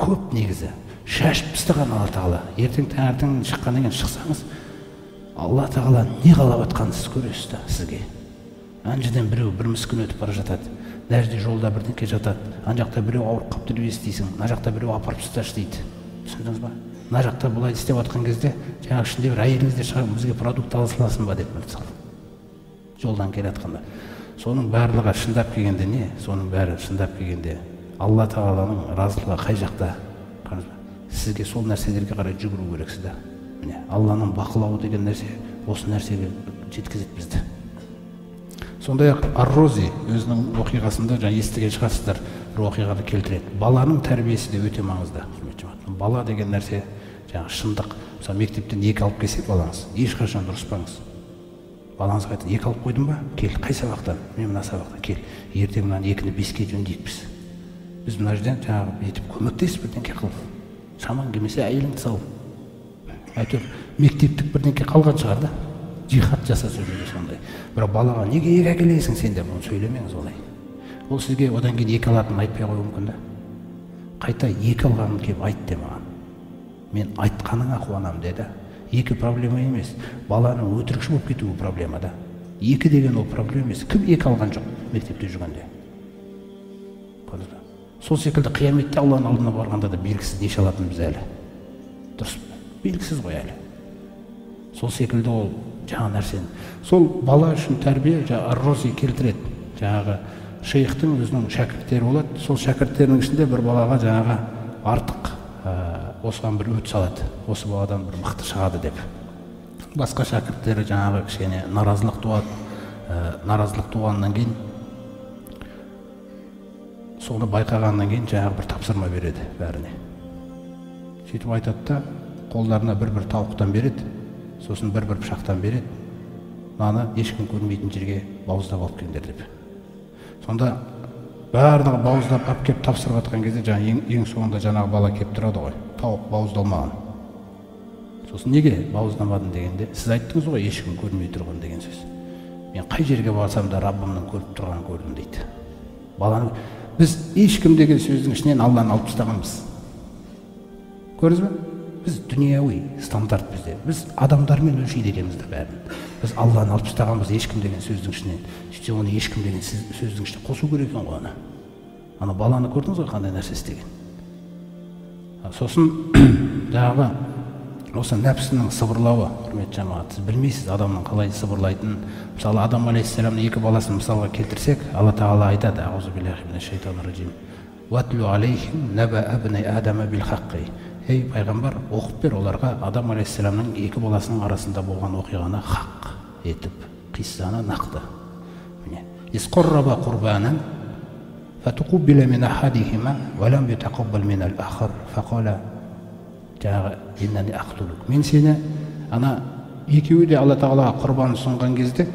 көп негізі. Шашып тастаған Алла Тағала. Ертең таңертең шыққаннан кейін шықсаңыз, Алла Тағала не қалап жатқанын сіз көресіз да сізге. Ана жерден біреу бір мүскін өтіп бара жатады. Мына жерде жолда бірдеңке жатады. Ана жақта біреу ауырып қалыпты деп естисің. Мына жақта біреу апарып тасташы дейді. Түсіндіңіз ба? Мына жақта бұлай істеп жатқан кезде, жаңағы ішінде бір әйеліңіз де шығарып бізге продукт ала саласың ба деп мысалы. Жолдан келе жатқанда. Соның барлығы шындап келгенде не? Соның бәрі шындап келгенде Алла Тағаланың разылығы қай жақта? Сізге сол нәрселерге қарай жүгіру керексіз да. Міне, Алланың бақылауы деген нәрсе осы нәрсеге жеткізеді бізді. Сондай-ақ Ар-Рози өзінің оқиғасында жаңа естіген шығарсыздар, бір оқиғаны келтіреді. Баланың тәрбиесі де өте маңызды. Бала деген нәрсе жаңа шындық. Мысалы мектептен 2 алып келсе балаңыз, ешқашан ұрыспаңыз. Балаңызға айтады, 2 алып қойдың ба? Кел, қай сабақтан? Мен мына сабақтан. Кел, ертең мынаны 2-ні 5-ке жөндейікпіз. Біз мына жерден жаңағы етіп көмектесіп бірдеңке қыл. Шамаң келмесе әйеліңді сал. Әйтеуір мектептік бірдеңке қалған шығар да. Жихад жаса сөйлейді сондай. Бірақ балаға неге 2 әкелесің сен деп оны сөйлемеңіз олай. Ол сізге одан кейін 2 алатынын айтпай қоюы мүмкін да. Қайта 2 алғанын келіп айт де маған. Мен айтқаныңа қуанамын деді. 2 проблема емес. Баланың өтірікші болып кетуі проблема да. 2 деген ол проблема емес. Кім 2 алған жоқ мектепте жүргенде? Сол секілді қияметте Алланың алдына барғанда да белгісіз неше алатынын біз әлі. Дұрыс па? Белгісіз ғой әлі. Сол секілді ол жаңа нәрсені. Сол бала үшін тәрбие Ар-Рози келтіреді. Жаңағы шейхтің өзінің шәкірттері болады. Сол шәкірттерінің ішінде бір балаға жаңағы артық осыған бір өт салады. Осы баладан бір мықты шығады деп. Басқа шәкірттері жаңағы кішкене наразылық туады. Наразылық туғаннан кейін соны байқағаннан кейін жаңағы бір тапсырма береді бәріне. Сөйтіп айтады да, қолдарына бір-бір тауықтан береді, сосын бір-бір пышақтан береді. Мынаны ешкім көрмейтін жерге бауыздап алып келіңдер деп. Сонда барлығы бауыздап алып келіп тапсырып жатқан кезде жаңа ең соңында жаңағы бала келіп тұрады ғой. Тауық бауыздалмаған. Сосын неге бауыздамадың дегенде, сіз айттыңыз ғой ешкім көрмей тұрған деген сөз. Мен қай жерге барсам да Раббымның көріп тұрғанын көрдім дейді. Баланы біз ешкім деген сөздің ішінен Алланы алып тастағанбыз. Көрдіңіз бе? Біз дүнияуи стандарт бізде. Біз адамдармен өлшейді екенбіз де бәрін. Біз Алланы алып тастағанбыз ешкім деген сөздің ішінен. Сөйтсе оны ешкім деген сөздің ішіне қосу керек екен ғой оны. Ана баланы көрдіңіз ғой қандай нәрсе істеген. Сосын жаңағы осы нәпсінің сыбырлауы, құрметті жамағат, сіз білмейсіз адамның қалай сыбырлайтынын. Мысалы Адам алейхиссаламның 2 баласын мысалға келтірсек, Алла Тағала айтады: "Аузу биллахи минаш шайтанир раджим. Ватлу алейхим наба абнай адама бил хаққи." Ей пайғамбар, оқып бер оларға Адам алейхиссаламның 2 баласының арасында болған оқиғаны хақ етіп, қиссаны нақты. Міне, "Исқарраба қурбанан фатуқуббила мин ахадихима ва лам ютақаббал мин ал-ахар фақала иннани ақтулук." Мен сені ана екеуі де Алла Тағалаға құрбан ұсынған кезде,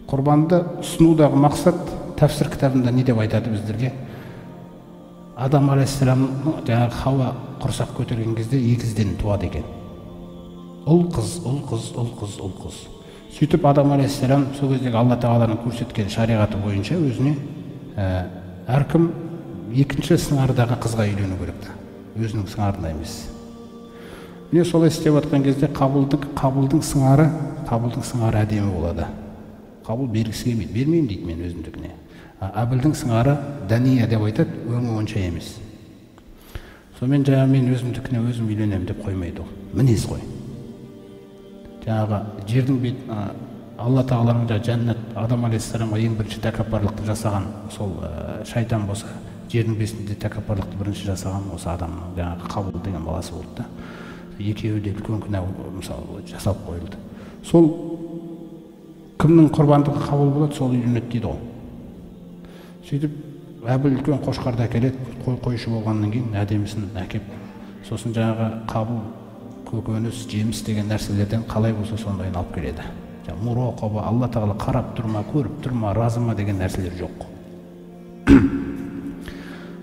құрбанды ұсынудағы мақсат тәфсір кітабында не деп айтады біздерге? Адам алейхиссаламның жаңағы Хауа құрсақ көтерген кезде егізден туады екен. Ұл қыз, ұл қыз, ұл қыз, ұл қыз. Сөйтіп Адам алейхиссалам сол кездегі Алла Тағаланың көрсеткен шариғаты бойынша өзіне әркім екінші сыңардағы қызға үйлену керек та. Өзінің сыңарына емес. Міне солай істеп жатқан кезде қабылдың сыңары әдемі болады. Қабыл бергісі келмейді, бермеймін дейді мен өзімдікіне. Әбілдің сыңары дәния деп айтады, өңі онша емес. Сонымен жаңағы мен өзімдікіне өзім үйленемін деп қоймайды ол. Мінез ғой. Жаңағы жердің бет Алла Тағаланың жәннат Адам алейхиссаламға ең бірінші тәкаппарлықты жасаған сол шайтан болса, жердің бетінде тәкаппарлықты бірінші жасаған осы адамның жаңағы Қабыл деген баласы болды да. Екеуі де үлкен күнә мысалы жасалып қойылды. Сол кімнің құрбандығы қабыл болады, сол үйленеді дейді ғой. Сөйтіп Әбіл үлкен қошқарды әкеледі, қойшы болғаннан кейін әдемісін әкеп, сосын жаңағы Қабыл көкөніс, жеміс деген нәрселерден қалай болса сондайын алып келеді. Муроқаба, Алла Тағала қарап тұрма, көріп тұрма, разыма деген нәрселер жоқ.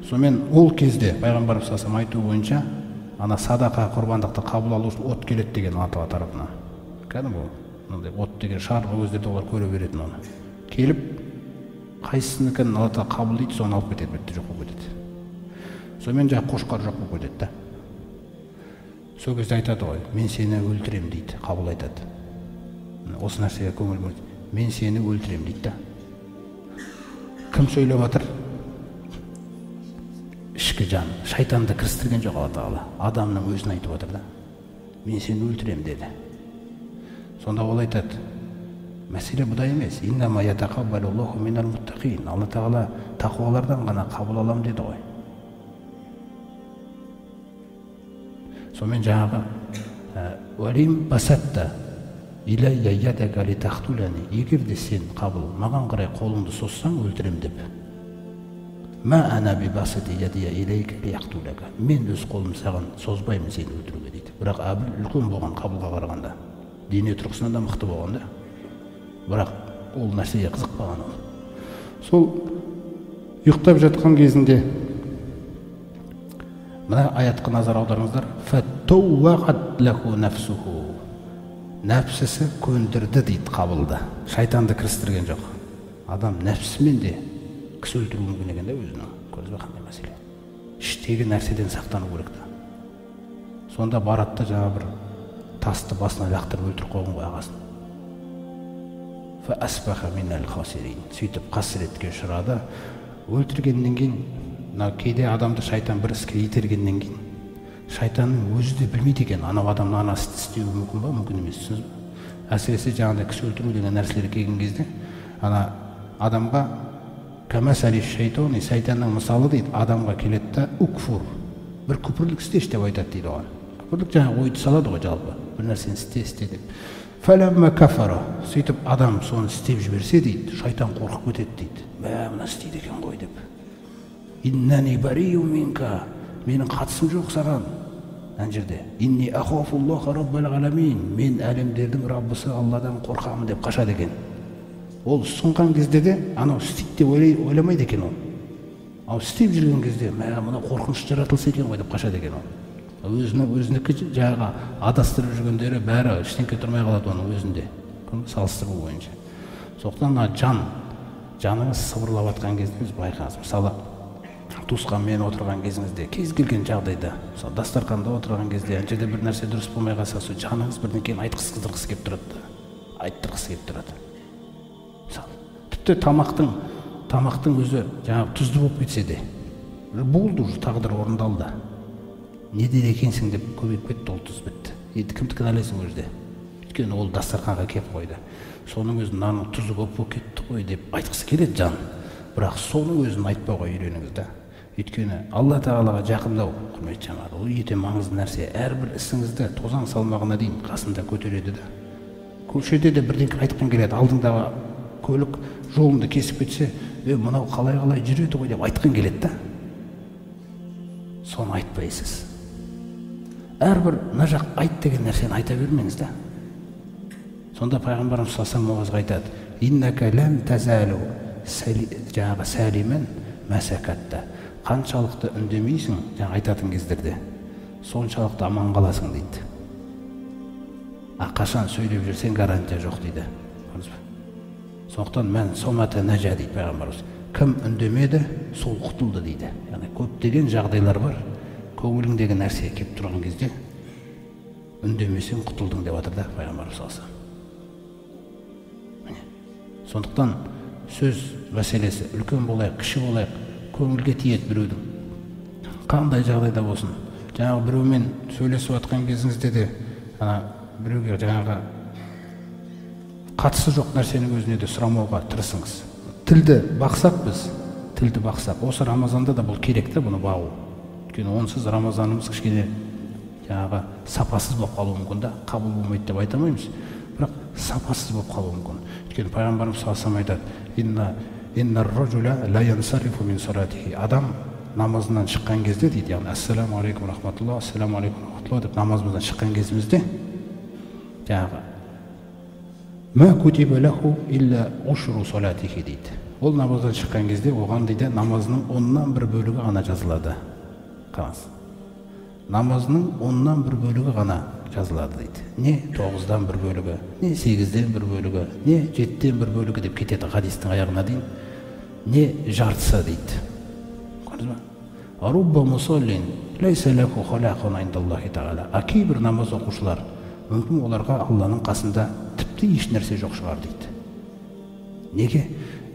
Сонымен ол кезде пайғамбар саллаллаху алейхи айту бойынша ана садақа құрбандықты қабыл алу үшін от келеді деген Алла Тағала тарапынан. Кәдімгі мынандай от деген шар ол кездерде олар көре беретін оны. Келіп қайсыныкін Алла Тағала қабыл дейді, соны алып кетеді, бітті жоқ болып кетеді. сонымен жаңағы қошқар жоқ болып кетеді да. Сол кезде айтады ғой, мен сені өлтірем дейді, қабыл айтады. Осы нәрсеге көңіл бөлді. Мен сені өлтірем дейді да. Кім сөйлеп жатыр? Ішкі жан, шайтанды кірістірген жоқ Алла Тағала. Адамның өзін айтып отыр да. Мен сені өлтірем деді. Сонда ол айтады, мәселе бұда емес. Иннама ятақаббалуллаху минал муттақин. Алла Тағала тақуалардан ғана қабыл алам деді ғой. Сонымен жаңағы уәлим басатта илайя ядага литахтулани. Егер де сен қабыл маған қарай қолыңды соссаң өлтірем деп. Ма ана бибасити ядия илейка лияқтулака. Мен өз қолым саған созбаймын сені өлтіруге дейді. Бірақ Әбіл үлкен болған Қабылға қарағанда. Дене тұрғысынан да мықты болған да. Бірақ ол нәрсеге қызықпаған ол. Сол ұйықтап жатқан кезінде мына аятқа назар аударыңыздар. Фаттауғат лаху нафсуху. Нәпсісі көндірді дейді Қабылды. Шайтанды кірістірген жоқ. Адам нәпсімен де кісі өлтіру мүмкін екен да өзінің. Көрдіңіз бе қандай мәселе? Іштегі нәрседен сақтану керек та. Сонда барады да жаңа бір тасты басына лақтырып өлтіріп қойған ғой ағасын. Фа асбаха минал хасирин. Сөйтіп қасіретке ұшырады. Өлтіргеннен кейін, кейде адамды шайтан бір іске itергеннен кейін, шайтанның өзі де білмейді екен, анау адамның ана істі істеуі мүмкін ба, мүмкін емес, түсінесіз бе? Әсіресе жаңағыдай кісі өлтіру деген нәрселер келген кезде, ана адамға кәмәсәли шайтони, шайтанның мысалы дейді, адамға келеді да укфур, бір күпірлік істеші деп айтады дейді оған. Күпірлік жаңағы ойды салады ғой жалпы, бір нәрсені істе деп. Фәләммә кафара, сөйтіп адам соны істеп жіберсе дейді, шайтан қорқып кетеді дейді. Мә, мына істейді екен ғой деп. Иннани барию минка, менің қатысым жоқ саған. Ана жерде инни ахафуллаха раббал аламин, мен әлемдердің Раббысы Алладан қорқамын деп қашады екен. Ол сұнған кезде де анау істейді деп ойламайды екен ол. Ал істеп жүрген кезде мә, мына қорқыныш жаратылса екен ғой деп қашады екен ол. Өзінікі жаңағы адастырып жүргендері бәрі ештеңке тұрмай қалады оның өзінде. Салыстыру бойынша. Сондықтан жаныңыз сыбырлап жатқан кезде біз байқаңыз. Мысалы, туысқанмен отырған кезіңізде, кез келген жағдайда, мысалы дастарханда отырған кезде, ана жерде бір нәрсе дұрыс болмай қалса, сол жаныңыз бірдеңкені айтқысы келіп тұрады. Айттырғысы келіп тұрады. Мысалы, тіпті тамақтың өзі жаңағы тұзды болып кетсе де, болды уже тағдыр орындалды. Не дер екенсің деп көбейіп кетті, ол тұз бітті. Енді кімді кінәлайсың ол жерде? Өйткені ол дастарханға келіп қойды. Соның өзін мынаның тұзы көп болып кетті ғой деп айтқысы келеді жан. Бірақ соның өзін айтпауға үйреніңіз да. Өйткені Алла Тағалаға жақындау, құрметті жамағат, ол өте маңызды нәрсе. Әрбір ісіңізді тозаң салмағына дейін қасында көтереді да. Көшеде де бірдеңе айтқан келеді, алдыңдағы көлік жолыңды кесіп кетсе, мынау қалай жүреді ғой деп айтқан келеді да. Соны айтпайсыз. Әрбір мына жақ айт деген нәрсені айта бермеңіз да. Сонда пайғамбарымыз саллаллаху алейхи айтады: "Иннака лан тазалу жаңағы сәлимен мәсәкатта." Қаншалықты үндемейсің, жаңа айтатын кездерде, соншалықты аман қаласың дейді. Қашан сөйлеп жүрсең гарантия жоқ дейді. Сондықтан мен сомата нәжа дейді пайғамбарымыз. Кім үндемеді, сол құтылды дейді. Яғни көптеген жағдайлар бар. Көңіліңдегі нәрсе келіп тұрған кезде үндемесең құтылдың деп жатыр да пайғамбарымыз салса. Сондықтан сөз мәселесі үлкен болайық, кіші болайық, көңілге тиеді біреудің. Қандай жағдайда болсын. Жаңағы біреумен сөйлесіп жатқан кезіңізде де біреуге жаңағы қатысы жоқ нәрсенің өзіне де сұрамауға тырысыңыз. Тілді бақсақ біз, тілді бақсақ. Осы Рамазанда да бұл керек та, бұны бағу. Өйткені онсыз Рамазанымыз кішкене жаңағы сапасыз болып қалуы мүмкін да, қабыл болмайды деп айтамаймыз. Бірақ сапасыз болып қалуы мүмкін. Өйткені пайғамбарымыз саллаллаху алейхи айтады: "Инна ар-раджула ла янсарифу мин салатихи." Адам намазынан шыққан кезде дейді, яғни ассаламу алейкум рахматуллах, ассаламу алейкум рахматуллах деп намазымыздан шыққан кезімізде жаңағы ма кутиба лаху илля ушру салатихи дейді. Ол намаздан шыққан кезде оған дейді намазының 1/10 бөлігі ғана жазылады. Қараңыз. Намазының 1/10 бөлігі ғана жазылады дейді. Не 9/1 бөлігі, не 8/1 бөлігі, не 7/1 бөлігі деп кетеді хадистің аяғына дейін. Не жартысы дейді. Көрдіңіз бе? рубба мусаллин лейса лаху халақун индаллахи тағала. Кейбір намаз оқушылар, мүмкін оларға Алланың қасында тіпті еш нәрсе жоқ шығар дейді. Неге?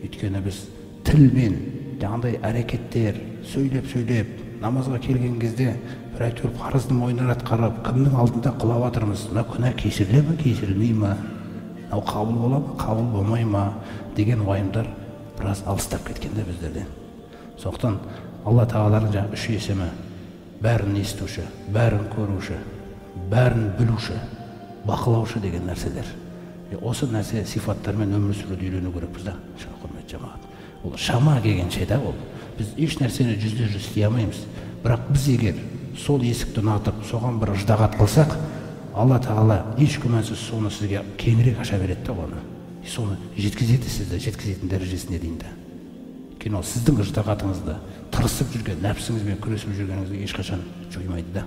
Өйткені біз тілмен, жаңағыдай әрекеттер, сөйлеп намазға келген кезде бір әйтеуір парызды мойнына атқарып, кімнің алдында құлап жатырмыз? Мына күнә кешіріле ме, кешірілмей ме? Мынау қабыл бола ма, қабыл болмай ма деген уайымдар біраз алыстап кеткенде біздерден. Сондықтан Алла тағаланың жаңағы үш есімі, бәрін естуші, бәрін көруші, бәрін білуші, бақылаушы деген нәрселер. Осы нәрсе сифаттармен өмір сүруді үйрену керекпіз да, құрметті жамағат. Ол шама келгенше да ол. Біз еш нәрсені жүзде-жүз істей алмаймыз. Бірақ біз егер сол есікті ұнатып, соған бір ыждағат қылсақ, Алла тағала еш күмәнсіз соны сізге кеңірек аша береді да оны. Соны жеткізеді сізді, жеткізетін дәрежесіне дейін де. Өйткені ол сіздің ыждағатыңызды, тырысып жүрген, нәпсіңізбен күресіп жүргеніңізді ешқашан жоймайды да.